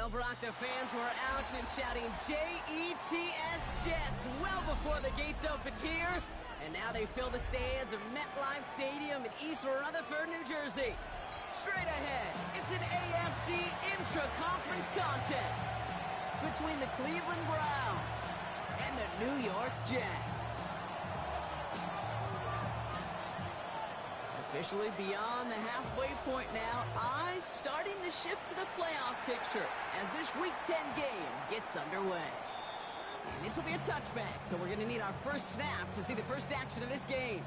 Well, Brock, the fans were out and shouting J-E-T-S Jets well before the gates opened here. And now they fill the stands of MetLife Stadium in East Rutherford, New Jersey. Straight ahead, it's an AFC intra-conference contest between the Cleveland Browns and the New York Jets. Officially beyond the halfway point now, eyes starting to shift to the playoff picture as this Week 10 game gets underway. And this will be a touchback, so we're going to need our first snap to see the first action of this game.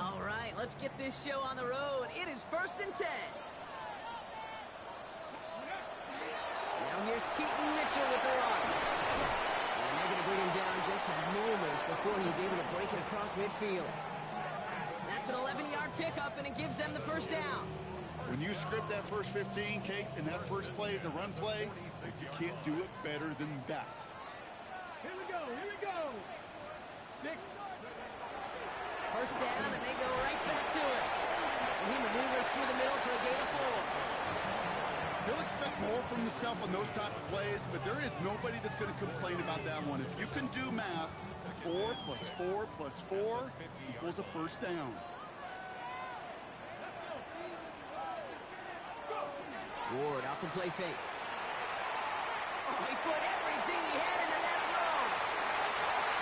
All right, let's get this show on the road. It is 1st and 10. Now here's Keaton Mitchell with the run. And they're going to bring him down just a moment before he's able to break it across midfield. That's an 11-yard pickup, and it gives them the first down. When you script that first 15, Kate, and that first play is a run play, you can't do it better than that. Here we go. First down, and they go right back to it. And he maneuvers through the middle for a gain of 4. He'll expect more from himself on those type of plays, but there is nobody that's going to complain about that one. If you can do math, 4 plus 4 plus 4 equals a first down. Ward off the play fake. Oh, he put everything he had into that throw.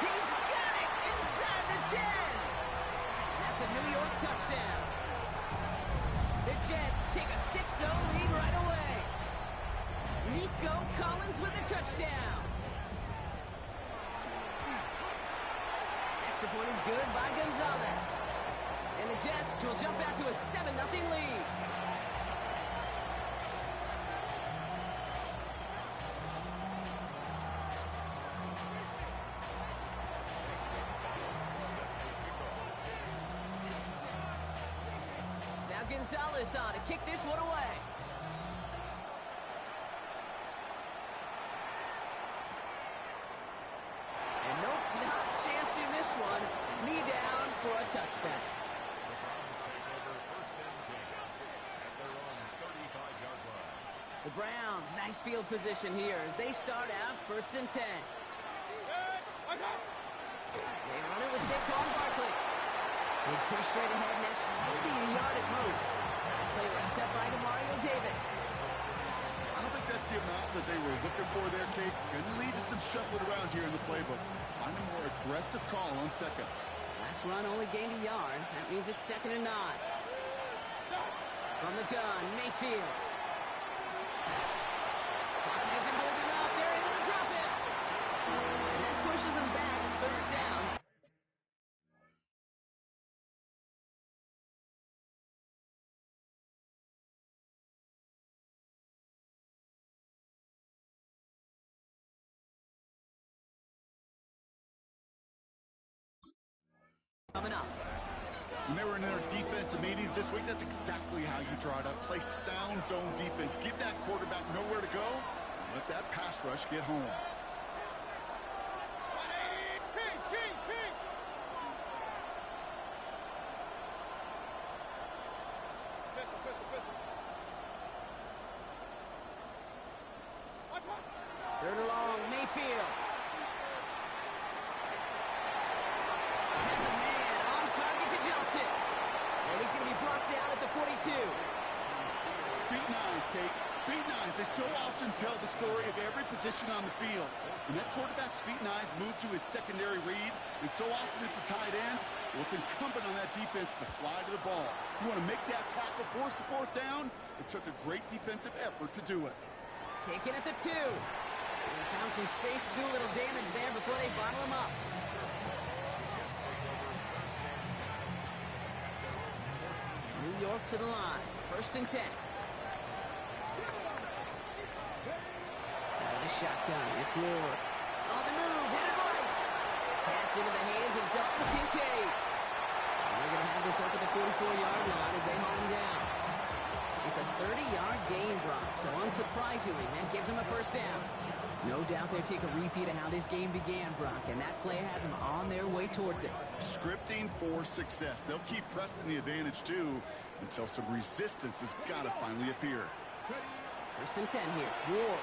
He's got it inside the 10. And that's a New York touchdown. The Jets take a 6-0 lead right away. Nico Collins with the touchdown. Extra point is good by Gonzalez. And the Jets will jump out to a 7-0 lead. Gonzalez on to kick this one away. And nope, not chancing this one. Knee down for a touchback. The Browns, nice field position here as they start out 1st and 10. They run it with Saquon Barkley. He's pushed straight ahead, and that's maybe a yard at most. Play wrapped up by Demario Davis. I don't think that's the amount that they were looking for there, Kate. Going to lead to some shuffling around here in the playbook. Find a more aggressive call on second. Last run only gained a yard. That means it's 2nd and 9. From the gun, Mayfield. Pocket isn't holding up. They're able to drop it. And that pushes them back 3rd down. Coming up. When they were in their defensive meetings this week, that's exactly how you draw it up. Play sound zone defense. Give that quarterback nowhere to go. Let that pass rush get home. Third and long, Mayfield. Has a man on target to Johnson. And he's going to be brought down at the 42. Feet and eyes, Kate. Feet and eyes. They so often tell the story of every position on the field. When that quarterback's feet and eyes move to his secondary read, and so often it's a tight end, well, it's incumbent on that defense to fly to the ball. You want to make that tackle, force the 4th down? It took a great defensive effort to do it. Taken at the 2. They found some space to do a little damage there before they bottle him up. New York to the line. 1st and 10. Out of the shotgun. It's Ward. On the move. Headed right. Pass into the hands of Dalton Kincaid. And they're going to have this up at the 44-yard line as they haul him down. It's a 30-yard gain, Brock, so unsurprisingly, that gives them a first down. No doubt they'll take a repeat of how this game began, Brock, and that play has them on their way towards it. Scripting for success. They'll keep pressing the advantage, too, until some resistance has got to finally appear. First and 10 here. Ward.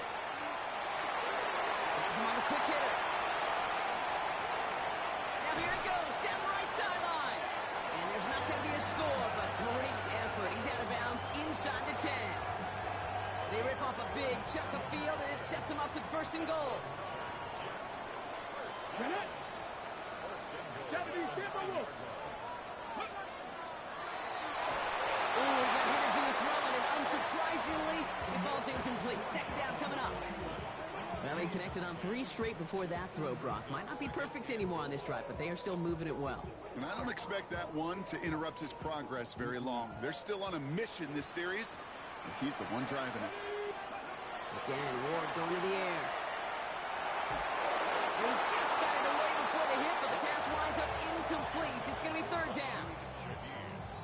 Has him on the quick hitter. Now here it goes, down the right sideline. And there's not going to be a score, but great effort. He's out of bounds inside the 10. They rip off a big chunk of field, and it sets him up with first and goal. He got hit as he was throwing, and unsurprisingly, it falls incomplete. Second down coming up. Well, he connected on 3 straight before that throw, Brock. Might not be perfect anymore on this drive, but they are still moving it well. And I don't expect that one to interrupt his progress very long. They're still on a mission this series, and he's the one driving it. Again, Ward going to the air. He just got it away before the hit, but the pass winds up incomplete. It's going to be third down.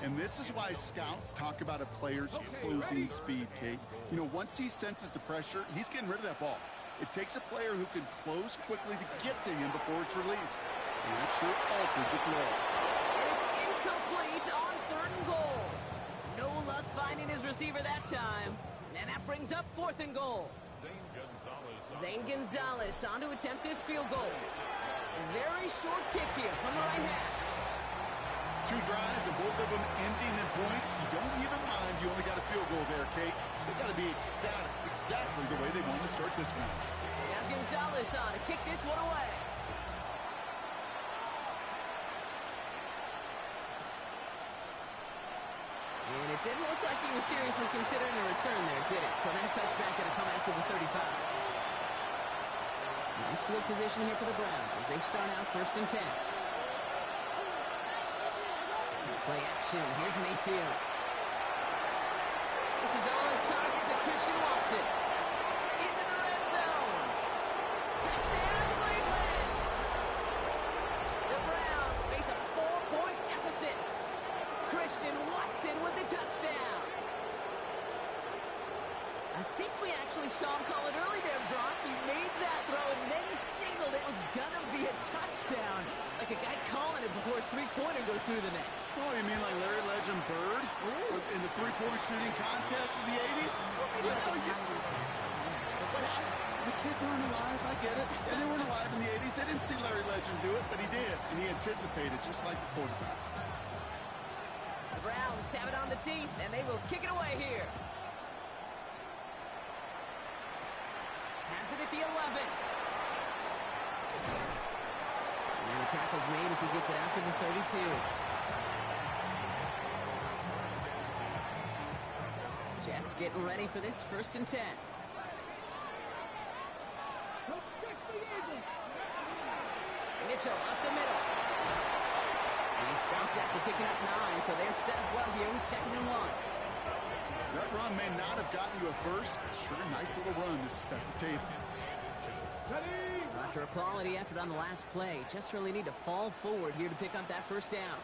And this is why scouts talk about a player's closing speed, Kate. You know, once he senses the pressure, he's getting rid of that ball. It takes a player who can close quickly to get to him before it's released. And that sure alters the throw. And it's incomplete on third and goal. No luck finding his receiver that time. And that brings up fourth and goal. Zane Gonzalez on to attempt this field goal. Very short kick here from the right hash. 2 drives and both of them ending in points. You don't even mind you only got a field goal there, Kate. They've got to be ecstatic, exactly the way they want to start this one. Now Gonzalez on to kick this one away. And it didn't look like he was seriously considering a return there, did it? So that touchback going to come out to the 35. Nice field position here for the Browns as they start out first and 10. Play action. Here's Mayfield. This is all on target to Christian Watson. Into the red zone. Touchdown, Cleveland. The Browns face a 4-point deficit. Christian Watson with the touchdown. I think we actually saw him call it early there, Brock. He made that throw, and then he signaled it was going to be a touchdown. Like a guy calling it before his three-pointer goes through the net. Oh, you mean like Larry Legend Bird in the three-point shooting contest in the 80s? The kids aren't alive, I get it. And they weren't alive in the 80s. They didn't see Larry Legend do it, but he did. And he anticipated, just like the quarterback. The Browns have it on the tee, and they will kick it away here. Has it at the 11. And the tackle's made as he gets it out to the 32. Jets getting ready for this first and 10. Mitchell up the middle. And he stopped after picking up 9, so they're set up well here with second and 1. That run may not have gotten you a first, but sure, nice little run to set the table. After a quality effort on the last play, just really need to fall forward here to pick up that first down.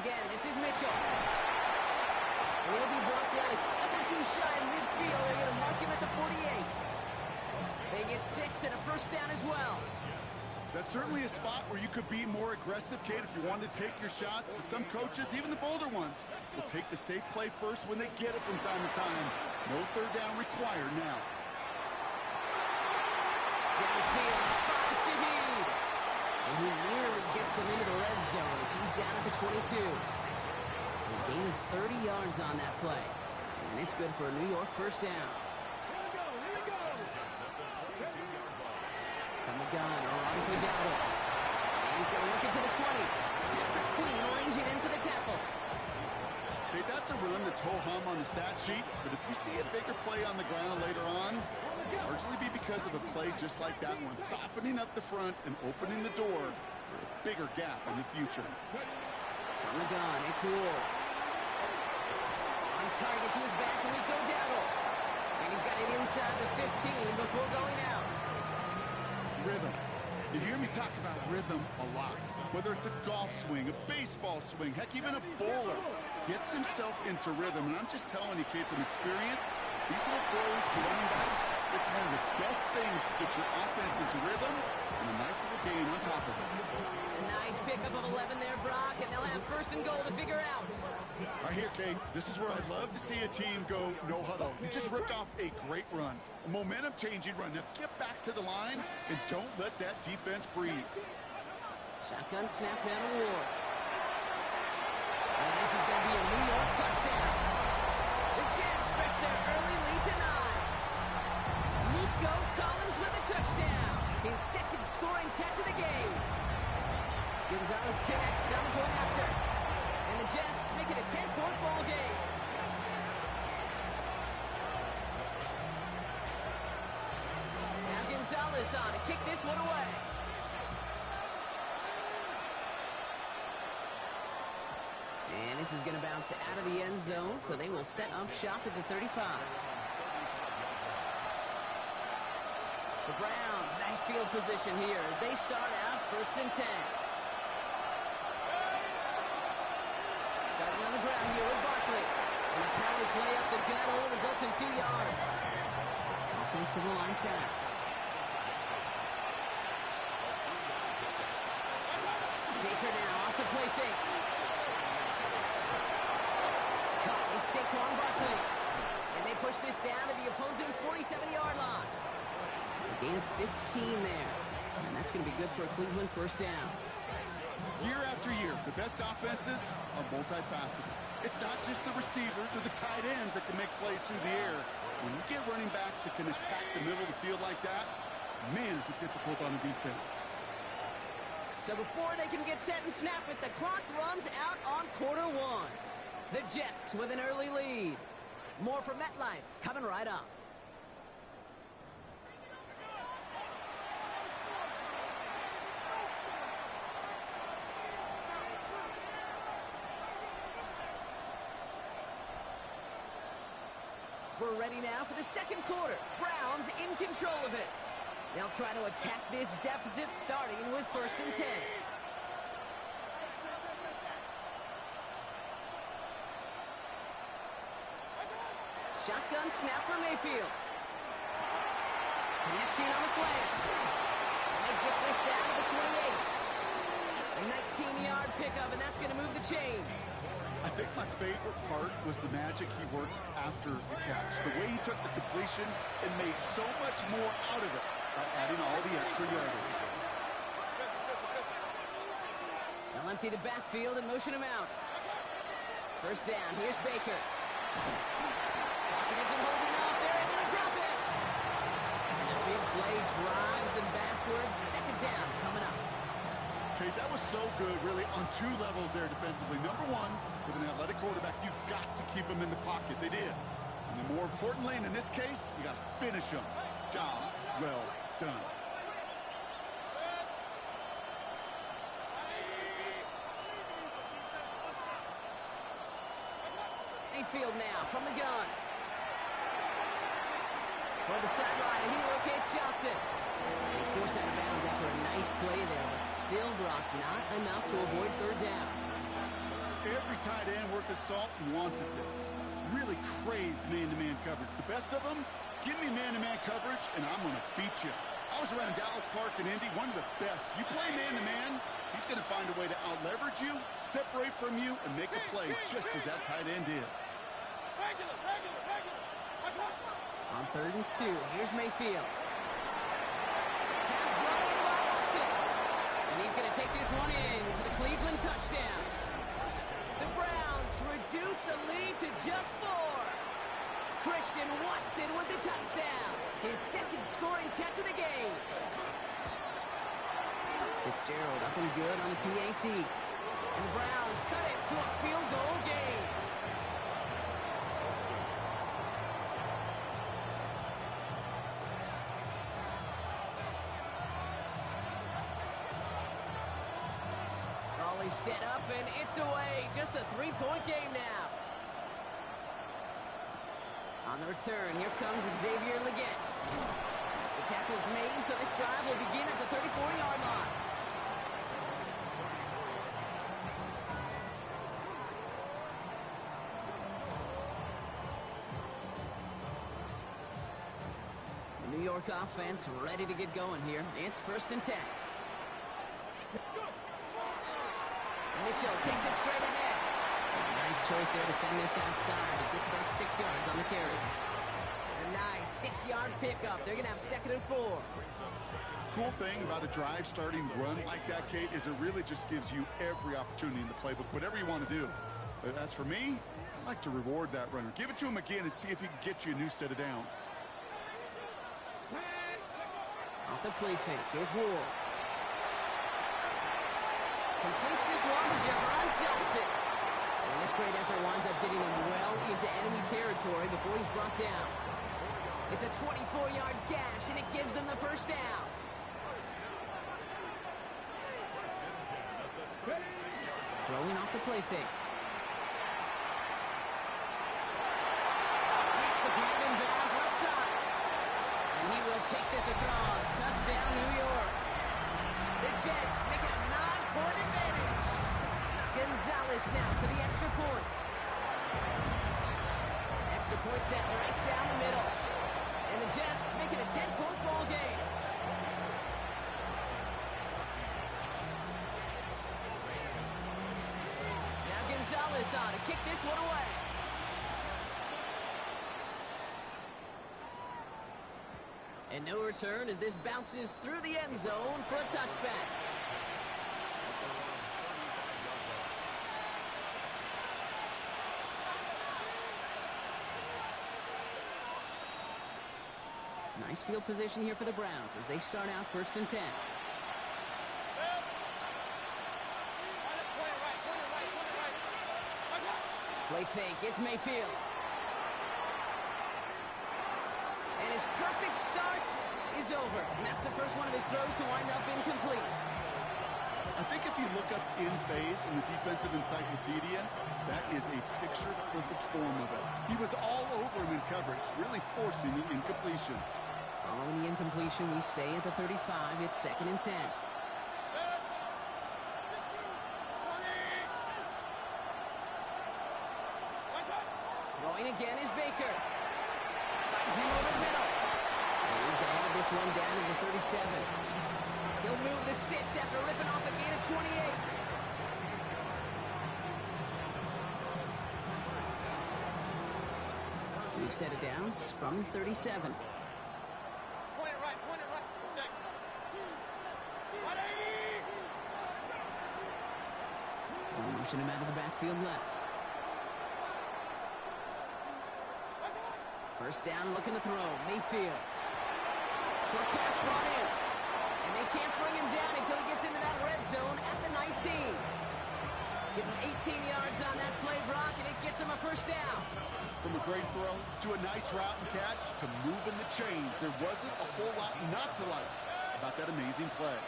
Again, this is Mitchell. And he'll be brought down a step or two shy in midfield. They're going to mark him at the 48. They get 6 and a first down as well. That's certainly a spot where you could be more aggressive, Kate, if you wanted to take your shots. But some coaches, even the bolder ones, will take the safe play first when they get it from time to time. No third down required now. Downfield, finds Shaheed. And he nearly gets them into the red zone as he's down at the 22. So a gain of 30 yards on that play. And it's good for a New York first down. From the gun, on for Dowdle. And he's going to work it to the 20. Patrick Queen ranging in for the tackle. Okay, that's a run that's ho-hum on the stat sheet, but if you see a bigger play on the ground later on, it'll largely be because of a play just like that one, softening up the front and opening the door for a bigger gap in the future. From the gun, it's Ward. On target to his back, Rico Dowdle. And he's got it inside the 15 before going out. Rhythm. You hear me talk about rhythm a lot. Whether it's a golf swing, a baseball swing, heck, even a bowler gets himself into rhythm. And I'm just telling you, Kate, from experience, these little throws to running backs, it's one of the best things to get your offense into rhythm and a nice little gain on top of it. A nice pick pickup of 11 there, Brock, and they'll have first and goal to figure out. Right here, Kate. This is where I'd love to see a team go no huddle. You just ripped off a great run, a momentum-changing run. Now get back to the line and don't let that defense breathe. Shotgun snap now to Ward. And this is going to be a New York touchdown. The Jets stretch their early lead to 9. Nico Collins with a touchdown. His second scoring catch of the game. Gonzalez connects on the point after. And the Jets make it a 10-point ball game. Now Gonzalez on to kick this one away. And this is going to bounce out of the end zone, so they will set up shop at the 35. The Browns, nice field position here as they start out first and 10. Starting on the ground here with Barkley. And a power play up the gut only results in 2 yards. Offensive line fast. Baker now off the play fake. It's Saquon Barkley. And they push this down to the opposing 47-yard line. A gain of 15 there. And that's going to be good for a Cleveland first down. Year after year, the best offenses are multifaceted. It's not just the receivers or the tight ends that can make plays through the air. When you get running backs that can attack the middle of the field like that, man, is it difficult on the defense. So before they can get set and snap it, the clock runs out on quarter 1. The Jets with an early lead. More from MetLife coming right up. We're ready now for the second quarter. Browns in control of it. They'll try to attack this deficit starting with first and 10. Shotgun snap for Mayfield. Connecting on the slant. And they get this down to the 28. A 19-yard pickup, and that's going to move the chains. I think my favorite part was the magic he worked after the catch. The way he took the completion and made so much more out of it by adding all the extra yardage. They'll empty the backfield and motion him out. First down, here's Baker. Pocket isn't holding up, they're able to drop it. And a big play drives them backwards. Second down coming up. Okay, that was so good, really, on 2 levels there defensively. Number 1, with an athletic quarterback, you've got to keep him in the pocket. They did. And then more importantly, and in this case, you got to finish him. Job well done. Mayfield now from the gun. For the sideline, and he locates Johnson. He's forced out of bounds after a nice play there, but still, Brock, not enough to avoid third down. Every tight end worth his salt wanted this. Really craved man-to-man coverage. The best of them, give me man-to-man coverage, and I'm going to beat you. I was around Dallas Clark and Indy, one of the best. You play man-to-man, he's going to find a way to out-leverage you, separate from you, and make a play just as that tight end did. On 3rd and 2, here's Mayfield. Pass brought in by Watson. And he's going to take this one in for the Cleveland touchdown. The Browns reduce the lead to just 4. Christian Watson with the touchdown. His second scoring catch of the game. Fitzgerald up and good on the PAT. And the Browns cut it to a field goal game. Raleigh set up and it's away. Just a 3-point game now. On the return, here comes Xavier Legette. The tackle's made, so this drive will begin at the 34-yard line. The New York offense ready to get going here. It's 1st and 10. Mitchell takes it straight ahead. Nice choice there to send this outside. It gets about 6 yards on the carry. A nice 6-yard pickup. They're going to have 2nd and 4. Cool thing about a drive starting run like that, Kate, is it really just gives you every opportunity in the playbook, whatever you want to do. But as for me, I like to reward that runner. Give it to him again and see if he can get you a new set of downs. Off the play fake. Here's Ward. Completes this one to Jahan Johnson. And this great effort winds up getting him well into enemy territory before he's brought down. It's a 24-yard gash, and it gives them the first down. Throwing off the play fake. Makes the grab in bounds left side. And he will take this across. Touchdown, New York. The Jets make it a 9-point advantage. Gonzalez now for the extra point. Extra point set right down the middle. And the Jets make it a 10-point ball game. Now Gonzalez on to kick this one away. And no return as this bounces through the end zone for a touchback. Nice field position here for the Browns as they start out 1st and 10. Play fake, it's Mayfield. And his perfect start is over. And that's the first one of his throws to wind up incomplete. I think if you look up in phase in the defensive encyclopedia, that is a picture-perfect form of it. He was all over him in coverage, really forcing the incompletion. Following the incompletion, we stay at the 35. It's 2nd and 10. Throwing again is Baker. Finds him over the middle. And he's going to have this one down to the 37. He'll move the sticks after ripping off a gain of 28. New set of downs from 37. They'll motion him out of the backfield left. First down, looking to throw. Mayfield. Short pass brought in. And they can't bring him down until he gets into that red zone at the 19. Give him 18 yards on that play, Brock, and it gets him a first down. From a great throw to a nice route and catch to moving the chains, there wasn't a whole lot not to like about that amazing play.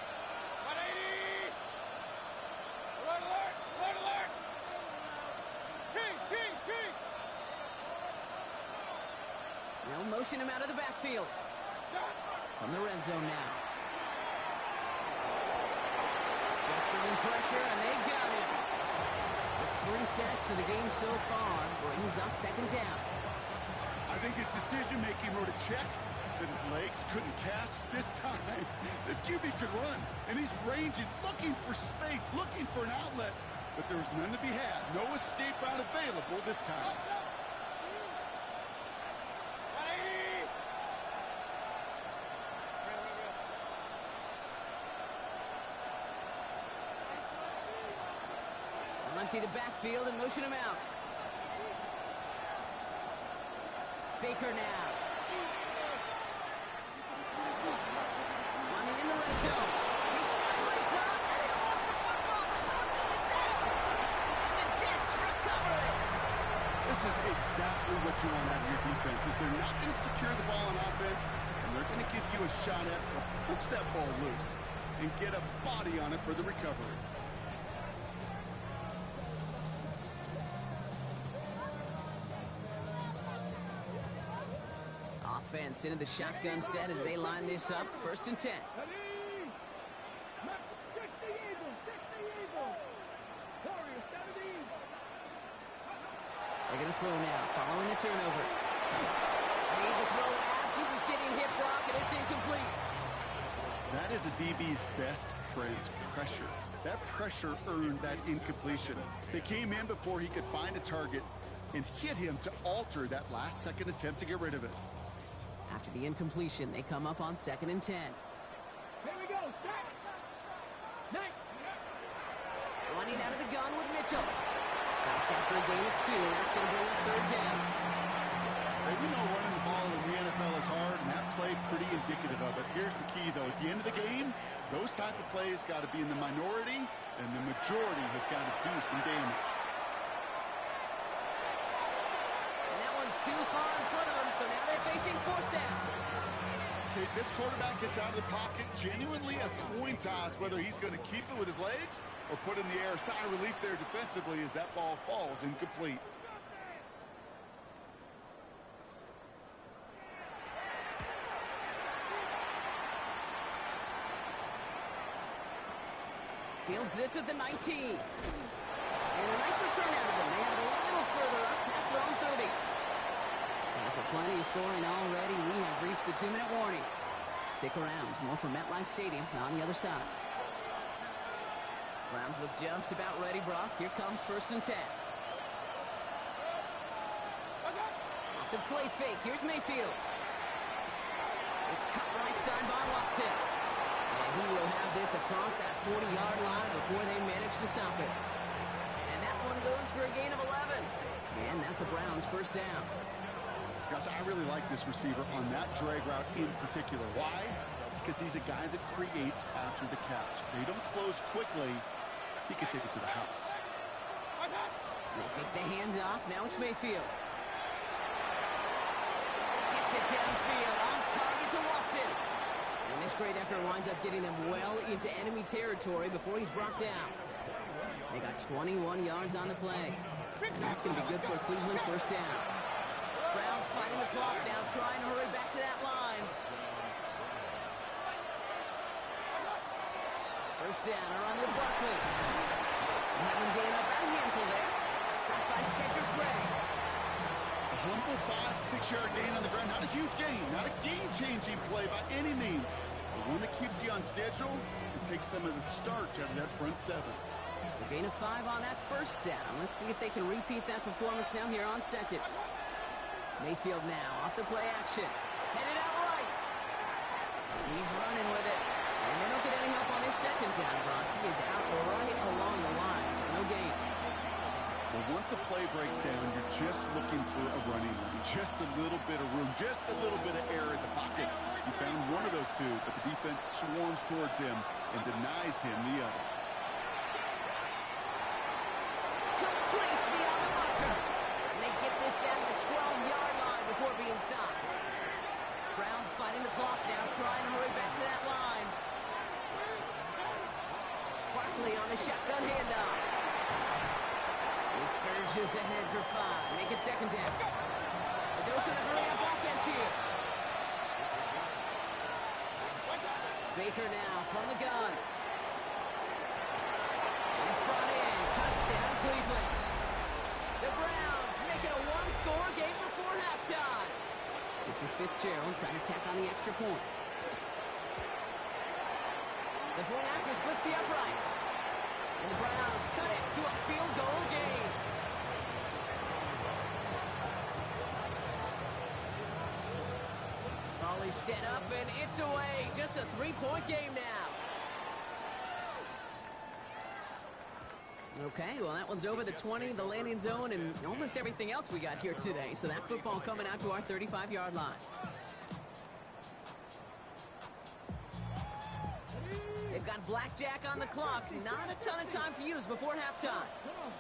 They'll motion him out of the backfield. From the red zone now. Jets bringing pressure, and they got him. It's 3 sacks for the game so far. Brings up 2nd down. I think his decision-making wrote a check that his legs couldn't catch this time. This QB could run, and he's ranging, looking for space, looking for an outlet. But there was none to be had. No escape route available this time. Empty the backfield and motion him out. Baker now. Running in the red zone. He's finally caught, and he lost the football. He's on it down. And the Jets recover it. This is exactly what you want out of your defense. If they're not going to secure the ball on offense, and they're going to give you a shot at to punch that ball loose and get a body on it for the recovery. Offense into the shotgun set as they line this up. 1st and 10. They're going to throw now, following the turnover. Made the throw as he was getting hit, Brock, and it's incomplete. That is a DB's best friend, pressure. That pressure earned that incompletion. They came in before he could find a target and hit him to alter that last-second attempt to get rid of it. After the incompletion, they come up on 2nd and 10. Here we go. Nice. Running out of the gun with Mitchell. Stopped after a gain of 2. That's going to bring up 3rd down. Hey, we know running the ball in the NFL is hard, and that play pretty indicative of it. Here's the key, though. At the end of the game, those type of plays got to be in the minority, and the majority have got to do some damage. And that one's too far in front of them, so now they're facing 4th down. Okay, this quarterback gets out of the pocket, genuinely a coin toss, whether he's going to keep it with his legs or put in the air. Sigh of relief there defensively as that ball falls incomplete. Fields this at the 19. And a nice return out of them. They have it a little further up past their own 30. So after plenty of scoring already, we have reached the 2-minute warning. Stick around. More from MetLife Stadium on the other side. Browns look just about ready, Brock. Here comes 1st and 10. Off the play fake. Here's Mayfield. It's cut right side by Watson. And he will have this across that 40-yard line before they manage to stop it. And that one goes for a gain of 11. And that's a Browns 1st down. Gosh, I really like this receiver on that drag route in particular. Why? Because he's a guy that creates after the catch. They don't close quickly. He can take it to the house. They take the handoff. Now it's Mayfield. Gets it downfield. On target to Watson. And this great effort winds up getting them well into enemy territory before he's brought down. They got 21 yards on the play. And that's going to be good for a Cleveland 1st down. Browns fighting the clock now, trying to hurry back to that line. 1st down, a run with Barkley. Having gain up a handful there. Stopped by Cedric Gray. A humble 5-6-yard gain on the ground. Not a huge gain, not a game-changing play by any means. But one that keeps you on schedule and takes some of the starch out of that front 7. So gain of 5 on that 1st down. Let's see if they can repeat that performance now here on 2nd. Mayfield now off the play action. Headed out right. He's running with it. And they don't get any help on his 2nd down, Brock. He is out right along the line, so no gain. Well, once a play breaks down, you're just looking for a running lane. Just a little bit of room, just a little bit of air in the pocket. He found one of those 2, but the defense swarms towards him and denies him the other. Complete beyond the marker. And they get this down to the 12-yard line before being stopped. Browns fighting the clock now, trying to hurry back to that line. Barkley on the shotgun handoff. He surges ahead for 5. Make it 2nd down. A dose of the hurry-up offense here. Baker now from the gun. And it's brought in. Touchdown, Cleveland. The Browns make it a 1-score game before halftime. This is Fitzgerald trying to tack on the extra point. The point after splits the uprights. And the Browns cut it to a field goal game. Ball is set up and it's away. Just a 3-point game now. Okay, well, that one's over the 20, the landing zone, and almost everything else we got here today. So that football coming out to our 35-yard line. They've got blackjack on the clock. Not a ton of time to use before halftime. Come on.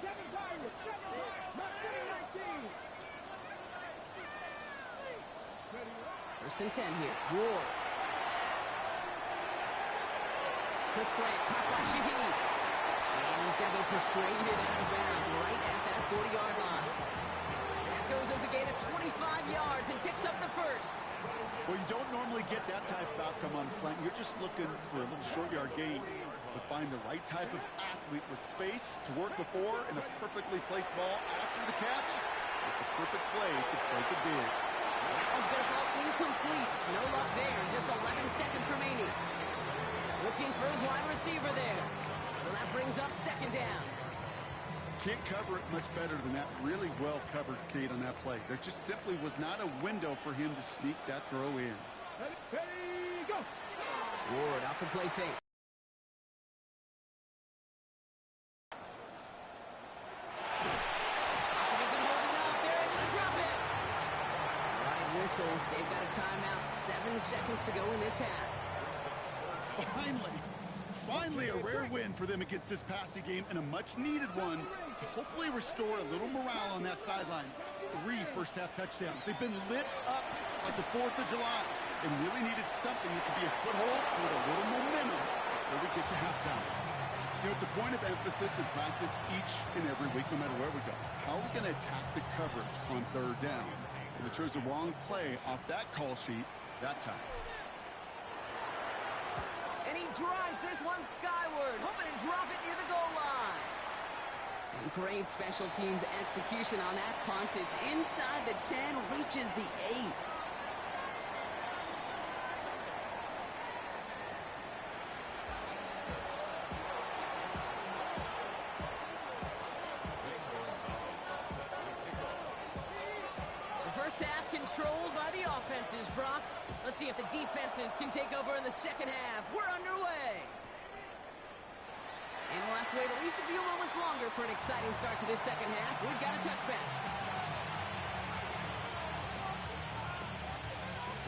7 Pirates. 19. 1st and 10 here. Ward. Quick slant, caught by Shaheed. And he's going to be persuaded out of bounds right at that 40-yard line. That goes as a gain of 25 yards and picks up the 1st. Well, you don't normally get that type of outcome on a slant. You're just looking for a little short-yard gain. But find the right type of athlete with space to work before and a perfectly placed ball after the catch. It's a perfect play to break it big. That one's going to fall incomplete. No luck there. Just 11 seconds remaining. Looking for his wide receiver there. So that brings up second down. Can't cover it much better than that. Really well covered, Kate, on that play. There just simply was not a window for him to sneak that throw in. Ready, go. Ward off the play fake. Optimism holding up. They're able to drop it. All right, whistles. They've got a timeout. 7 seconds to go in this half. Finally a rare win for them against this passing game, and a much-needed one to hopefully restore a little morale on that sidelines. 3 first-half touchdowns. They've been lit up like the 4th of July and really needed something that could be a foothold toward a little momentum before we get to halftime. You know, it's a point of emphasis in practice each and every week, no matter where we go. How are we going to attack the coverage on 3rd down? And they chose the wrong play off that call sheet that time. And he drives this one skyward, hoping to drop it near the goal line. And great special teams execution on that punt. It's inside the 10, reaches the 8. The first half controlled by the offenses, Brock. Let's see if the defenses can take over in the second half. We're underway. And we'll have to wait at least a few moments longer for an exciting start to this second half. We've got a touchback.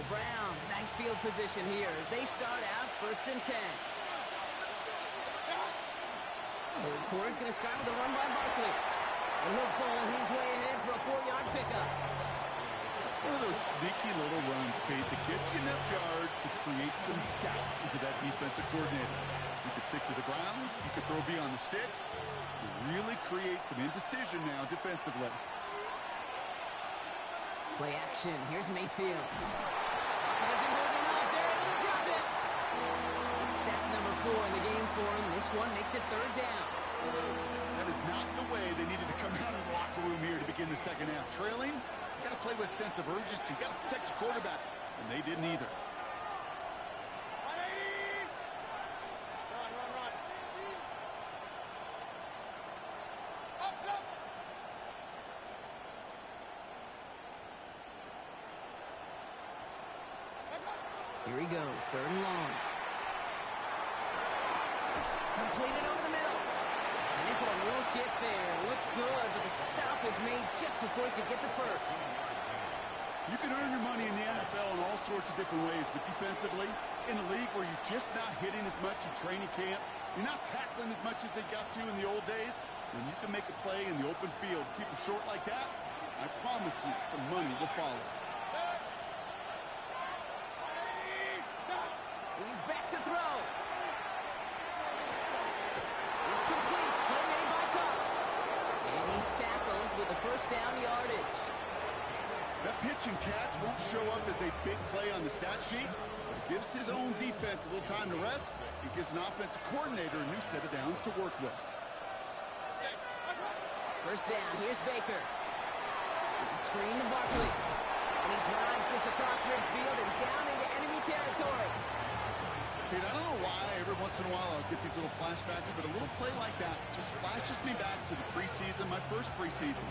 The Browns, nice field position here as they start out 1st and 10. Third quarter's going to start with a run by Barkley. And he'll bowl his way ahead for a 4-yard pickup. It's one of those sneaky little runs, Kate, that gets you enough yards to create some doubt into that defensive coordinator. You could stick to the ground, you could throw beyond the sticks, you really create some indecision now defensively. Play action. Here's Mayfield. Optimism holding up. They're able to drop it. It's sack number 4 in the game for him. This one makes it 3rd down. That is not the way they needed to come out of the locker room here to begin the second half. Trailing, you got to play with a sense of urgency. You got to protect your quarterback, and they didn't either. Run. Up. Here he goes. 3rd and long. Completed over the middle. And this one won't get there. Looked good, but the stop was made just before he could get the first. You can earn your money in the NFL in all sorts of different ways, but defensively, in a league where you're just not hitting as much in training camp, you're not tackling as much as they got to in the old days, when you can make a play in the open field, keep them short like that, I promise you some money will follow. He's back to throw. It's complete. Play made by Cup. And he's tackled with the first down yardage. That pitch and catch won't show up as a big play on the stat sheet, but it gives his own defense a little time to rest. It gives an offensive coordinator a new set of downs to work with. First down. Here's Baker. It's a screen to Barkley. And he drives this across midfield and down into enemy territory. Dude, I don't know why every once in a while I'll get these little flashbacks, but a little play like that just flashes me back to the preseason, my first preseason.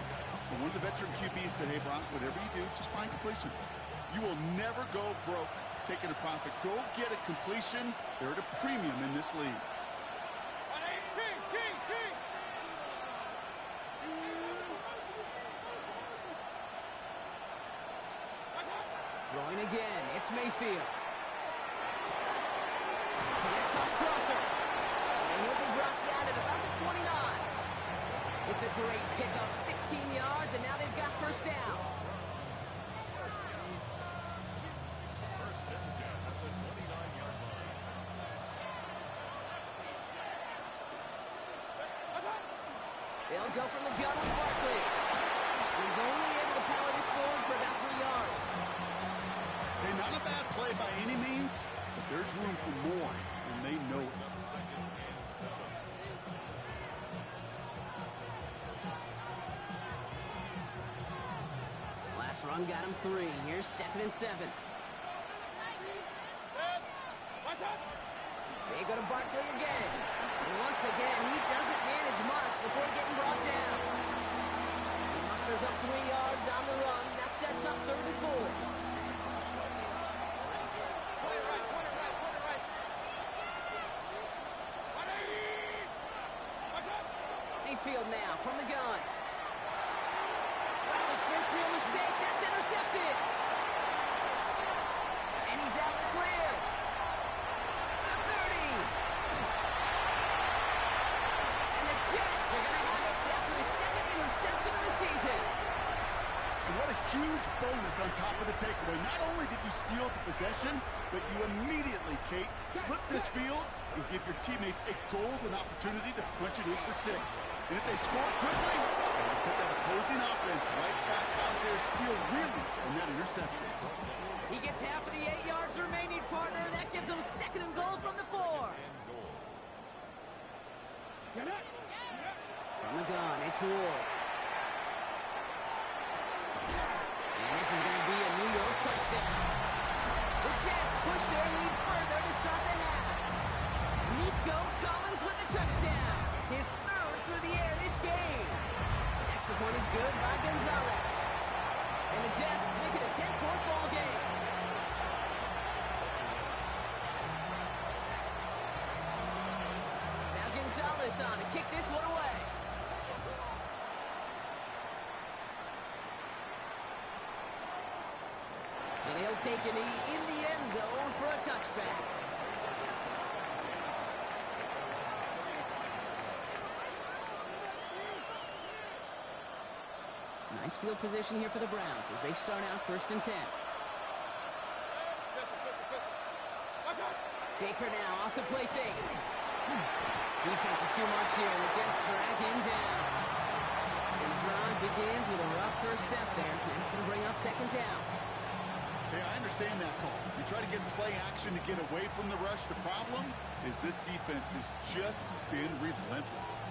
And one of the veteran QBs said, hey, Brock, whatever you do, just find completions. You will never go broke taking a profit. Go get a completion. They're at a premium in this league. King. Throwing again. It's Mayfield. Connects on crosser. And he'll be brought down at about the 29. It's a great pickup, 16 yards, and now they've got first down. They'll go from the gun with Barkley. He's only able to power this forward for about 3 yards. Hey, not a bad play by any means, but there's room for more, and they know it. Run got him 3. Here's 2nd and 7. They go to Barkley again. And once again, he doesn't manage much before getting brought down. He musters up 3 yards on the run. That sets up 3rd and 4. Mayfield now from the gun. Wow, his first real mistake. That's intercepted. And he's out the clear. The 30. And the Jets are going to have it after his 2nd interception of the season. And what a huge bonus on top of the takeaway. Not only did you steal the possession, but you immediately, Kate, flip this field and give your teammates a golden opportunity to punch it in for 6. And if they score quickly, they put that opposing offense right back out there, steal really from that interception. He gets half of the 8 yards remaining, partner. That gives him 2nd and goal from the 4. From the gun, it's Ward. And this is going to be a New York touchdown. The Jets push their lead further to start the half. Nico Collins with the touchdown. His 3rd through the air this game. The extra point is good by Gonzalez. And the Jets make it a 10-point ball game. Now Gonzalez on to kick this one away. And he'll take a knee in the end zone for a touchback. Nice field position here for the Browns as they start out 1st and 10. Baker now off the play fake. Defense is too much here, and the Jets drag him down. And the drive begins with a rough first step there. That's going to bring up 2nd down. Hey, I understand that call. You try to get play action to get away from the rush. The problem is this defense has just been relentless.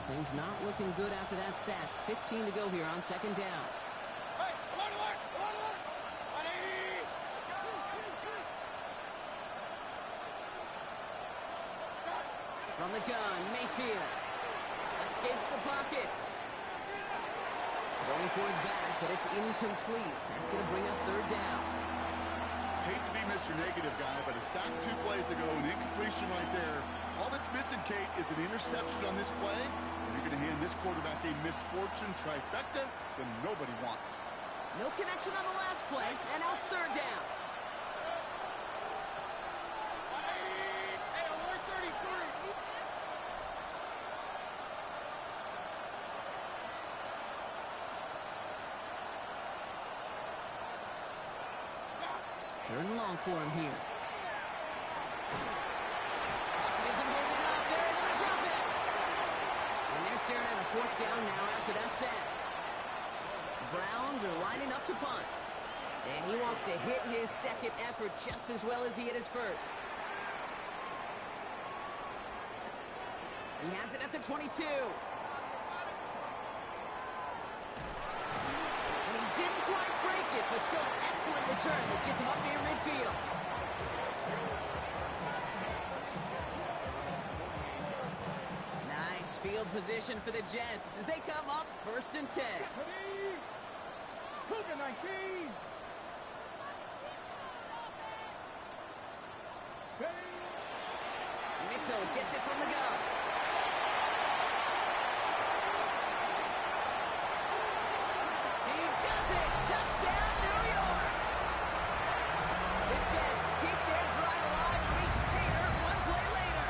Things not looking good after that sack. 15 to go here on 2nd down. From the gun, Mayfield escapes the pocket. Going for his back, but it's incomplete. That's going to bring up 3rd down. Hate to be Mr. Negative guy, but a sack 2 plays ago, an incompletion right there. All that's missing, Kate, is an interception on this play. And you're going to hand this quarterback a misfortune trifecta that nobody wants. No connection on the last play, and now it's 3rd down. Third and long for him here. Isn't holding up. They're able to drop it. And they're staring at a 4th down now after that set. Browns are lining up to punt. And he wants to hit his 2nd effort just as well as he hit his 1st. He has it at the 22. And he didn't quite break it, but still an excellent return that gets him up near midfield. Nice field position for the Jets as they come up 1st and 10. Cougar 19. Mitchell gets it from the gun. He does it! Touchdown, New York! The Jets keep their drive alive and reach Pater 1 play later.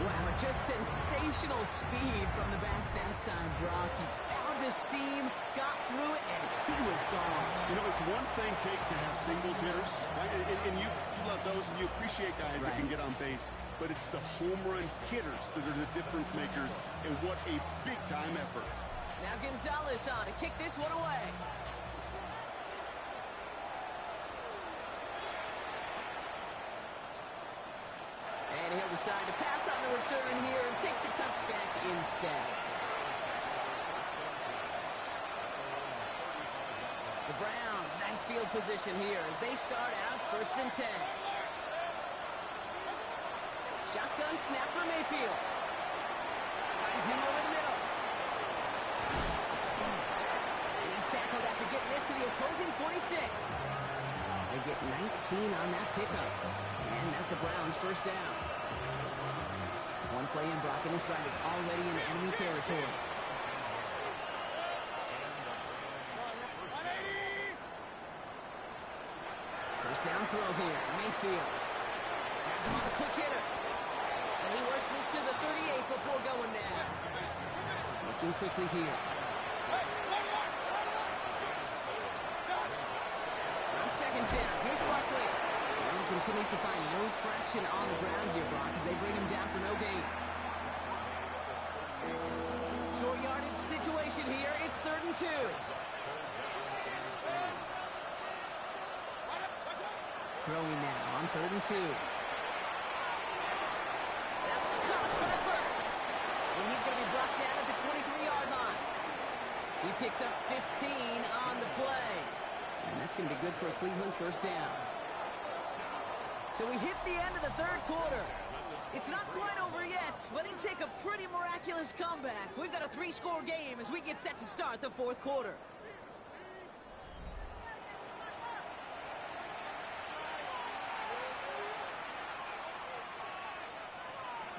Wow, just sensational speed from the back that time, Brock. He found a seam, got through it, and he was gone. You know, it's one thing, Kate, to have singles hitters, right? And you love those, and you appreciate guys that can get on base. But it's the home run hitters that are the difference makers, and what a big-time effort. Now Gonzalez on to kick this one away. And he'll decide to pass on the return here and take the touchback instead. The Browns, nice field position here as they start out 1st and 10. Shotgun snap for Mayfield. Finds him over the middle. And he's tackled after getting this to the opposing 46. They get 19 on that pickup. And that's a Browns 1st down. One play in, Brock, and his drive is already in enemy territory. First down throw here. Mayfield has him on the quick hitter. And he works this to the 38 before going down. Looking quickly here. On 2nd down, here's Barkley. And he continues to find no traction on the ground here, Brock, as they bring him down for no gain. Short yardage situation here. It's 3rd and 2. Throwing now on 3rd and 2. That's caught for the first. And he's going to be brought down at the 23-yard line. He picks up 15 on the play. And that's going to be good for a Cleveland 1st down. So we hit the end of the 3rd quarter. It's not quite over yet, but it'd take a pretty miraculous comeback. We've got a 3-score game as we get set to start the 4th quarter.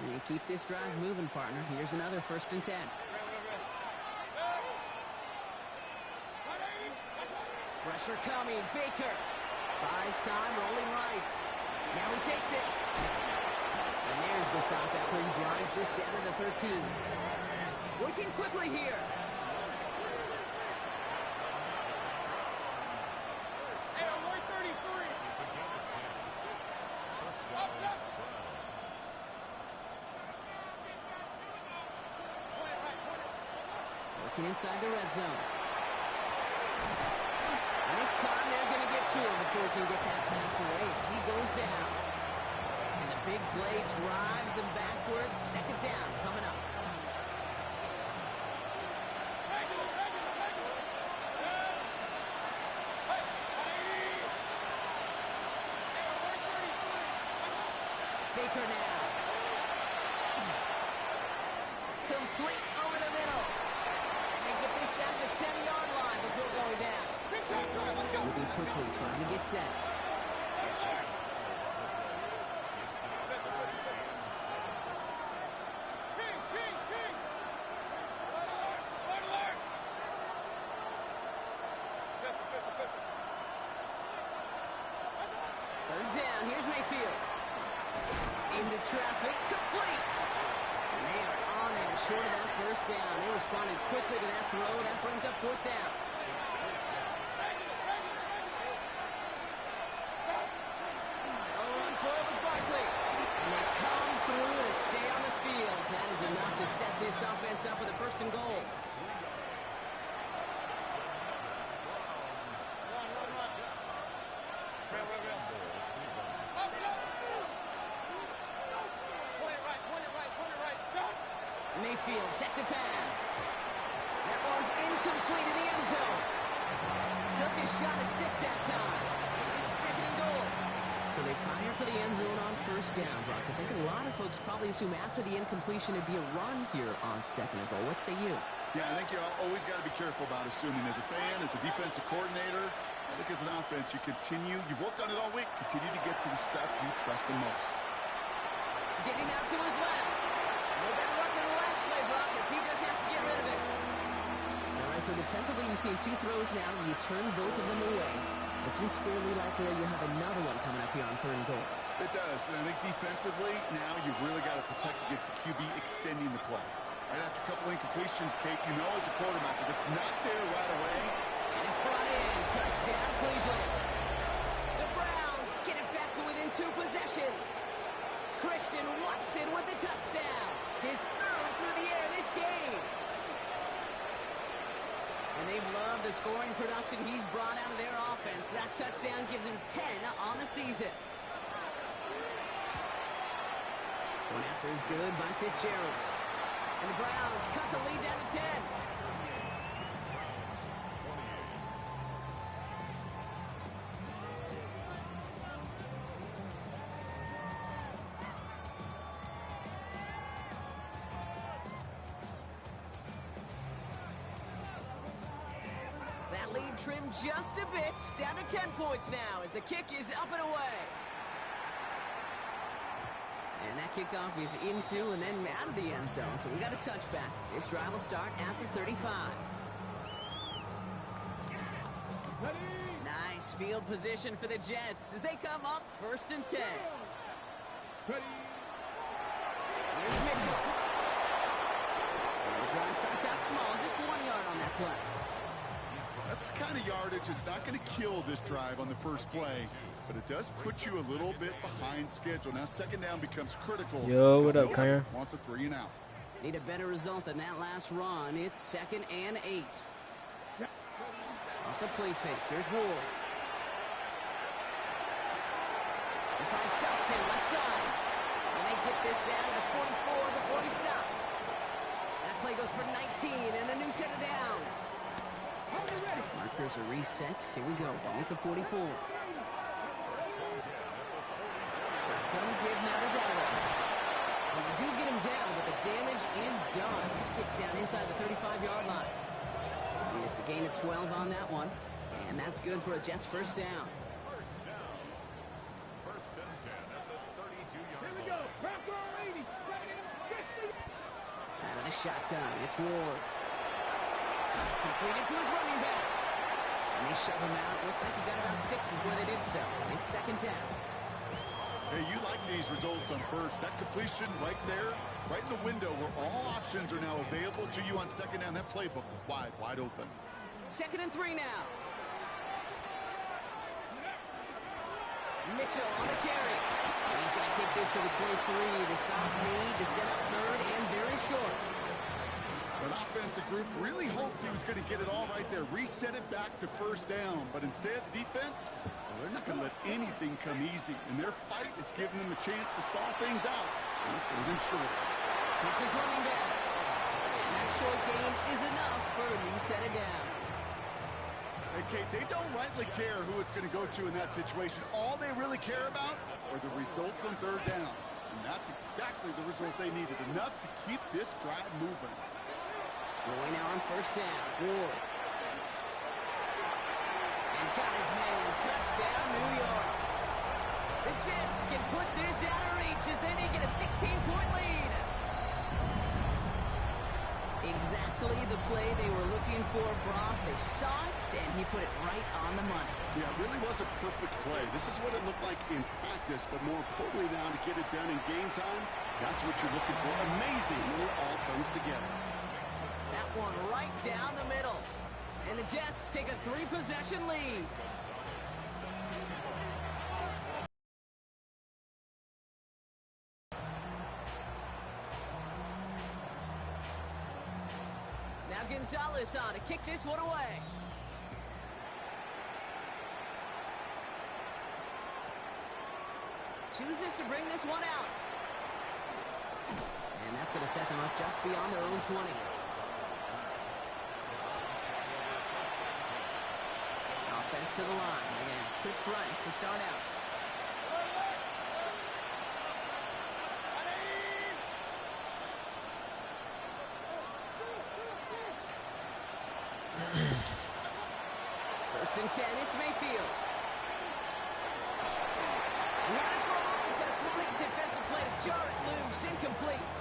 You keep this drive moving, partner. Here's another 1st and 10. Pressure coming. Baker buys time, rolling right. Now he takes it. And there's the stop after he drives this down to the 13. Working quickly here. Working inside the red zone. And this time they're going to get to him before he can get that pass away as he goes down. And the big play drives them backwards. 2nd down coming up. Baker now. Complete over the middle. And they get this down to the 10-yard line before going down. Moving quickly, trying to get set. Third down, here's Mayfield. Into traffic, complete. And they are on him short of that 1st down. They responded quickly to that throw. That brings up 4th down. A run for it with Barkley. And they come through to stay on the field. That is enough to set this offense up with a 1st and goal. Mayfield set to pass. That one's incomplete in the end zone. Took his shot at 6 that time. It's 2nd and goal. So they fire for the end zone on 1st down, Brock. I think a lot of folks probably assume after the incompletion it'd be a run here on 2nd and goal. What say you? Yeah, I think you always got to be careful about assuming. As a fan, as a defensive coordinator, I think as an offense, you've worked on it all week, continue to get to the stuff you trust the most. Getting out to his left. No better luck than the last play, Brock, as he just has to get rid of it. All right, so defensively you've seen 2 throws now, and you turn both of them away. It seems fairly likely that you have another one coming up here on 3rd and goal. It does, and I think defensively, now you've really got to protect against the QB extending the play. Right after a couple incompletions, Kate, you know as a quarterback, if it's not there right away. And it's brought in. Touchdown, Cleveland. The Browns get it back to within 2 possessions. Christian Watson with the touchdown. His 3rd through the air this game. And they love the scoring production he's brought out of their offense. That touchdown gives him 10 on the season. Going after is good by Fitzgerald. And the Browns cut the lead down to 10. that lead trimmed just a bit. Down to 10 points now as the kick is up and away. And that kickoff is into and then out of the end zone. So we got a touchback. This drive will start at the 35. Nice field position for the Jets as they come up 1st and 10. Here's Mitchell. The drive starts out small, just 1 yard on that play. That's the kind of yardage that's not going to kill this drive on the first play, but it does put you a little bit behind schedule. Now 2nd down becomes critical. Yo, what up, Kyle? Wants a 3 and out. Need a better result than that last run. It's 2nd and 8. Off the play fake. Here's Ward. He finds Dotson left side. And they get this down to the 44 before he stopped. That play goes for 19 and a new set of downs. Markers are reset. Here we go. Ball at the 44. Shotgun give now to Darrell. Well, you do get him down, but the damage is done. This gets down inside the 35-yard line. And it's a gain of 12 on that one. And that's good for a Jets 1st down. First and 10 at the 32-yard line. Here we go. Bronco 80. Out of the shotgun, it's Ward. Completed to his running back. And they shove him out. Looks like he got about 6 before they did so. It's 2nd down. Hey, you like these results on first. That completion right there, right in the window where all options are now available to you on 2nd down. That playbook wide open. 2nd and 3 now. Mitchell on the carry. And he's going to take this to the 23 to stop need to set up 3rd and very short. An offensive group really hoped he was going to get it all right there, reset it back to 1st down. But instead, defense, well, they're not going to let anything come easy. And their fight is giving them a chance to stall things out. And it goes in short. It's his running back. And that short gain is enough for a new set of downs. Hey, Kate, they don't rightly care who it's going to go to in that situation. All they really care about are the results on 3rd down. And that's exactly the result they needed. Enough to keep this drive moving. Going now on 1st down. Ward. And got his man. Touchdown, New York. The Jets can put this out of reach as they make it a 16-point lead. Exactly the play they were looking for, Brock. They saw it, and he put it right on the money. Yeah, it really was a perfect play. This is what it looked like in practice, but more importantly now to get it done in game time, that's what you're looking for. Amazing when it all comes together. That one right down the middle. And the Jets take a 3-possession lead. Now Gonzalez on to kick this one away. Chooses to bring this one out. And that's going to set them up just beyond their own 20. Offense to the line. Again, trips right to start out. First and 10, it's Mayfield. Ran it for a moment, but a great defensive play to jar it loose. Incomplete.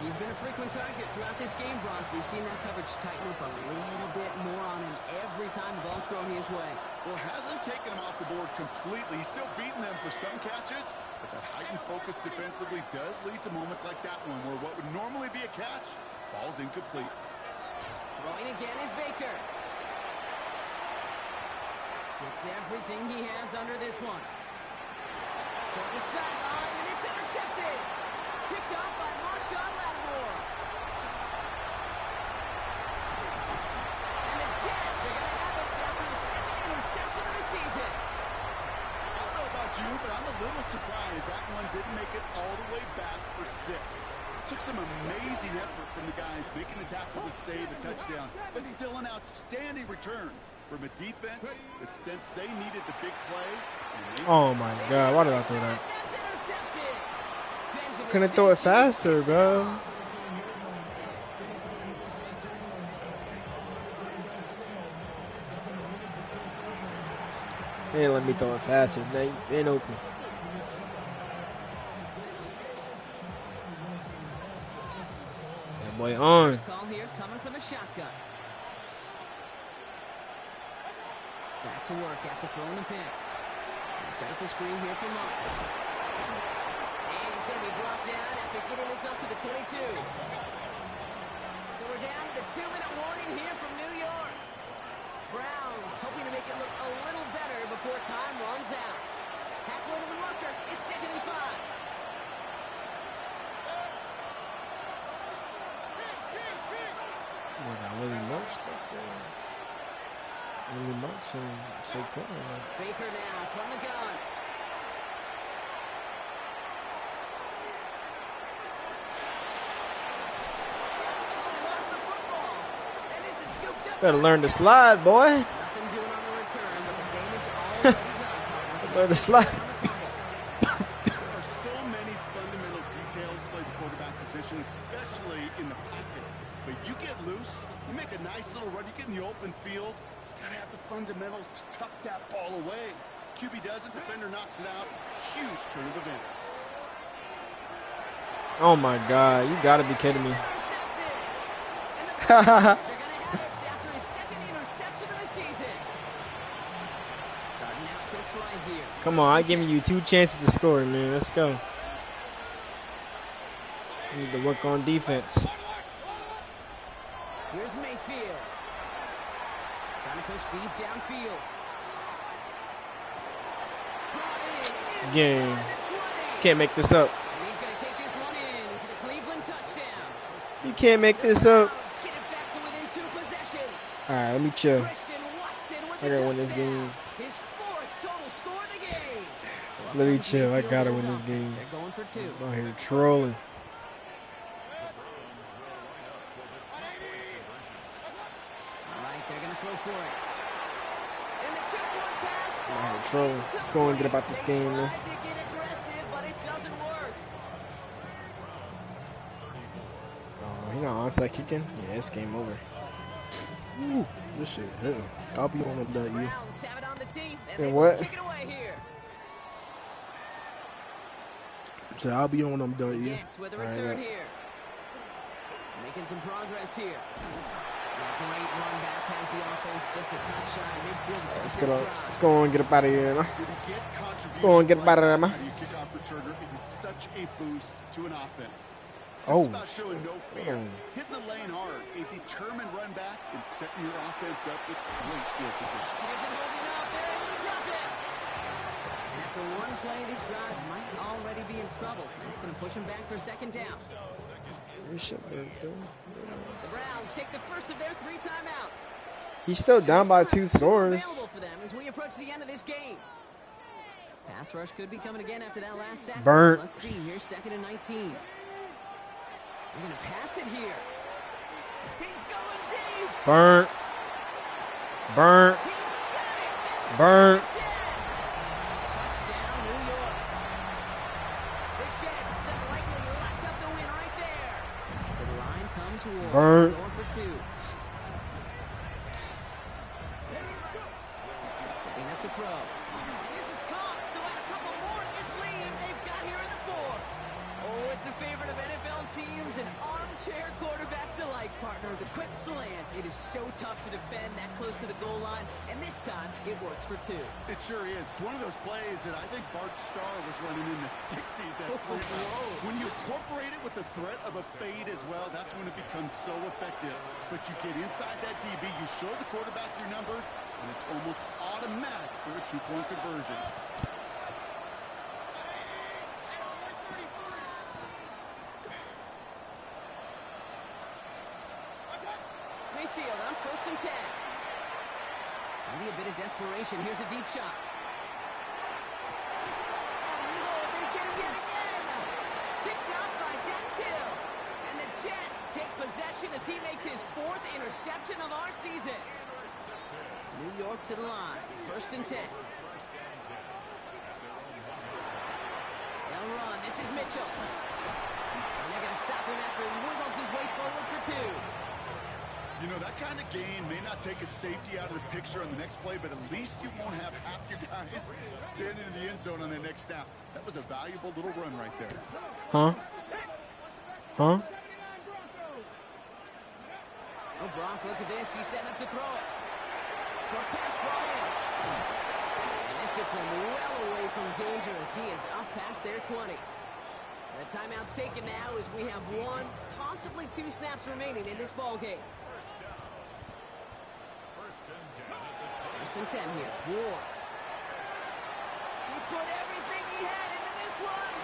He's been a frequent target throughout this game, Brock. We've seen that coverage tighten up a little bit more on him every time the ball's thrown his way. Well, hasn't taken him off the board completely. He's still beating them for some catches, but that heightened focus defensively does lead to moments like that one, where what would normally be a catch falls incomplete. Throwing again is Baker. Gets everything he has under this one. Toward the sideline, and it's intercepted. Picked up by Marshawn Lattimore. And the Jets are going to have it after the 2nd interception of the season. I don't know about you, but I'm a little surprised that one didn't make it all the way back for 6. Took some amazing effort from the guys making the tackle to save a touchdown, but still an outstanding return from a defense that sensed they needed the big play. Oh my God, why did I throw that? That's intercepted. Couldn't throw it faster, bro. They ain't let me throw it faster. They ain't open. That boy on. First call here coming from the shotgun. Back to work after throwing the pick. Set up the screen here for Moss. And he's going to be brought down after getting this up to the 22. So we're down to the 2-minute warning here from New York. Browns hoping to make it look a little better before time runs out. Halfway to the marker, it's 2nd and 5. We got Willie Marks back there. Willie Marks and Saquon. Baker now from the gun. Better learn to slide, boy. Nothing doing on the return, but the damage already done. Learn to slide. There are so many fundamental details to play the quarterback position, especially in the pocket. But you get loose, you make a nice little run, you get in the open field, you gotta have the fundamentals to tuck that ball away. QB doesn't, defender knocks it out. Huge turn of events. Oh my God, you gotta be kidding me. Come on, I'm giving you 2 chances to score, man. Let's go. We need to work on defense. Here's Mayfield. Trying to push deep downfield. Game. Can't make this up. And he's going to take this one in for the Cleveland touchdown. You can't make this up. Browns get it back to within 2 possessions. All right, let me chill. Christian Watson with I the gotta win this touchdown. game. His 4th total score of the game. So Let me up chill. I Mayfield gotta and win his this game. offense. They're going for 2. I'm out here trolling. All right, they're going to throw for it. And the 2-point pass. I'm out here trolling. Let's go and get about this game, man. Tried to get aggressive, but it doesn't work. Oh, he not onside kicking? Yeah, it's game over. Ooh, this shit hit. I'll be on that you. Browns have it on the tee, and And they what? kick it away here. So I'll be on them done you. Gets with a All right, return yeah. here. Making some progress here. Great run back, has the offense just a touch shy of midfield to Let's start get this up. drive. Let's go and get up out of here, man. Did he get contributions go and get like out of there, that man. out of your kickoff returner? It is such a boost to an offense. Oh, It's about showing no fear, man. hitting the lane hard, a determined run back, and setting your offense up with great field position. He isn't holding up. They're able to drop it. And after one play, this drive might already be in trouble. That's going to push him back for 2nd down. This shit, man, dude. The Browns take the first of their 3 timeouts. He's still down by 2 scores. Available for them as we approach the end of this game. Pass rush could be coming again after that last sack. Burnt. Let's see. Here's 2nd and 19. They're going to pass it here. He's going deep. Burnt. Burnt. He's got it. Burnt. Touchdown, New York. The Jets have likely locked up the win right there. To the line comes Ward. Burnt. Going for 2. Setting up to throw. And this is caught, so add a couple more to this lead they've got here in the 4th. Oh, it's a favorite of NFL teams and armchair quarterbacks alike, partner. The quick slant. It is so tough to defend that close to the goal line, and this time it works for 2. It sure is. It's one of those plays that I think Bart Starr was running in the 60s. That slant. When you incorporate it with the threat of a fade as well, that's when it becomes so effective. But you get inside that DB, you show the quarterback your numbers, and it's almost automatic for a 2-point conversion. Mayfield on 1st and 10. Maybe a bit of desperation. Here's a deep shot. Oh, no, they get him yet again. Picked up by Dax Hill. And the Jets take possession as he makes his 4th interception of our season. New York to the line. 1st and 10. They'll run. This is Mitchell. And they're going to stop him after he wiggles his way forward for 2. You know, that kind of gain may not take a safety out of the picture on the next play, but at least you won't have half your guys standing in the end zone on the next snap. That was a valuable little run right there. Huh? Huh? Oh, Gronk, look at this. He's setting up to throw it. Short pass ball in. And this gets him well away from danger as he is up past their 20. The timeout's taken now as we have 1, possibly 2 snaps remaining in this ball game. First and 10 here. Ward. He put everything he had into this one.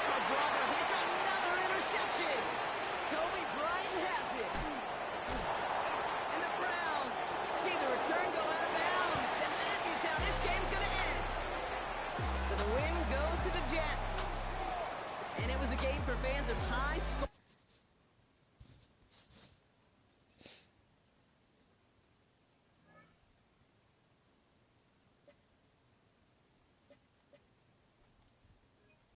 Oh, brother, hits another interception. Kobe Bryant has it. And the Browns see the return go out of bounds. And that is how this game's going to end. So the win goes to the Jets. And it was a game for fans of high score.